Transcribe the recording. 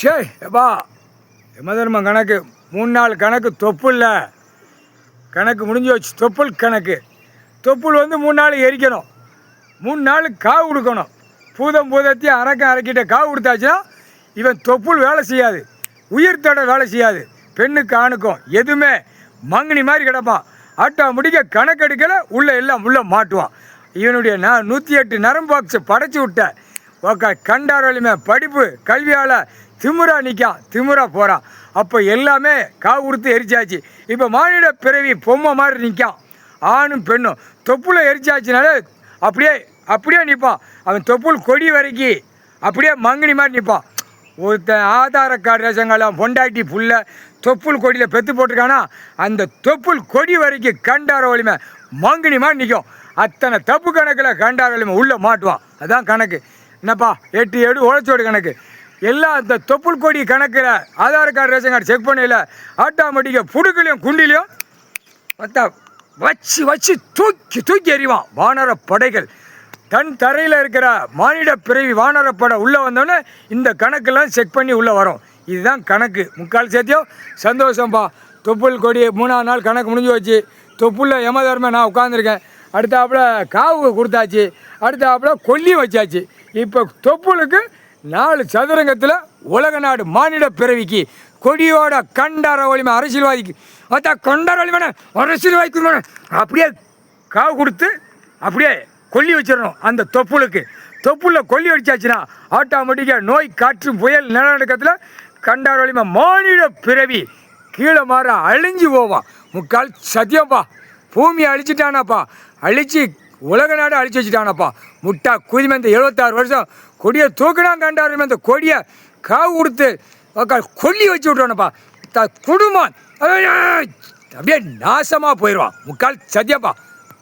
சே எப்பா யமதர்மம் கணக்கு 3 நாள் கணக்கு தொப்புல்ல கணக்கு முடிஞ்சு வச்சு தொப்புள் கணக்கு. தொப்புள் வந்து 3 நாள் எரிக்கணும், 3 நாள் காவு கொடுக்கணும். பூதத்தையும் அரைக்கிட்ட காவு கொடுத்தாச்சுன்னா இவன் தொப்புள் வேலை செய்யாது, உயிர்த்தோட வேலை செய்யாது. பெண்ணுக்கு ஆணுக்கும் எதுவுமே மங்கினி மாதிரி கிடப்பான். ஆட்டோமேட்டிக்காக கணக்கெடுக்கல எல்லாம் உள்ளே மாட்டுவான். இவனுடைய 108 நரம்பு பாக்ஸை படைச்சி விட்ட கண்டார் வலிமை படிப்பு கல்வியால் திமுறா நிற்கான், திமுறா போகிறான். அப்போ எல்லாமே காவு கொடுத்து எரிச்சாச்சு. இப்போ மானிட பிறவி பொம்மை மாதிரி நிற்கான். ஆணும் பெண்ணும் தொப்புளை எரிச்சாச்சுனாலே அப்படியே நிற்பான். அவன் தொப்புள் கொடி வரைக்கும் அப்படியே மங்கினி மாதிரி நிற்பான். ஒருத்தன் ஆதார கார்டு ரேஷன் கார்டு பொண்டாட்டி புள்ள தொப்புள் கொடியில் பெற்று போட்டிருக்கானா அந்த தொப்புள் கொடி வரைக்கும் கண்டார வலிமை மங்கினி மாதிரி நிற்கும். அத்தனை தப்பு கணக்கில் கண்டார வலிமை உள்ளே மாட்டுவான். அதுதான் கணக்கு. என்னப்பா 8 7 உழைச்சோடு கணக்கு எல்லாம் அந்த தொப்புள் கொடி கணக்கில் Aadhaar card ration card check பண்ணல ஆட்டோமேட்டிக்காக புடுக்கலையும் குண்டிலையும் பார்த்தா வச்சு தூக்கி எறிவான். வானர படைகள் தன் தரையில் இருக்கிற மானிட பிறவி வானர படை உள்ளே வந்தோடனே இந்த கணக்கெல்லாம் செக் பண்ணி உள்ளே வரும். இதுதான் கணக்கு. முக்கால் சேர்த்தியோ சந்தோஷம்ப்பா. தொப்புள் கொடி 3ஆம் நாள் கணக்கு முடிஞ்சு வச்சு தொப்புளில் யமதர்மம் நான் உட்காந்துருக்கேன். அடுத்தாப்புல காவு கொடுத்தாச்சு, அடுத்தாப்புல கொல்லி வச்சாச்சு. இப்போ தொப்புளுக்கு 4 சதுரங்கத்தில் உலக நாடு மானிட பிறவிக்கு கொடியோட கண்டார வலிமை அரசியல்வாதிக்கு பார்த்தா கண்டார வலிமை அரசியல்வாதிக்கு அப்படியே காவு கொடுத்து அப்படியே கொல்லி வச்சிடணும். அந்த தொப்புளில் கொல்லி வச்சாச்சுன்னா ஆட்டோமேட்டிக்காக நோய் காற்று புயல் நிலநடுக்கத்தில் கண்டார வலிமை மானிட பிறவி கீழே மாற அழிஞ்சு போவான். முக்கால் சத்தியம்ப்பா. பூமியை அழிச்சிட்டானாப்பா, அழிச்சு உலக நாடு அழிச்சு வச்சுட்டானப்பா. முட்டா குதிமை இந்த 76 வருஷம் கொடியை தூக்கினா கண்டாருமே அந்த கொடியை காவு கொடுத்து கொல்லி வச்சு விட்றானப்பா. குடும்பம் அப்படியே நாசமாக போயிடுவான். முக்கால் சத்தியப்பா.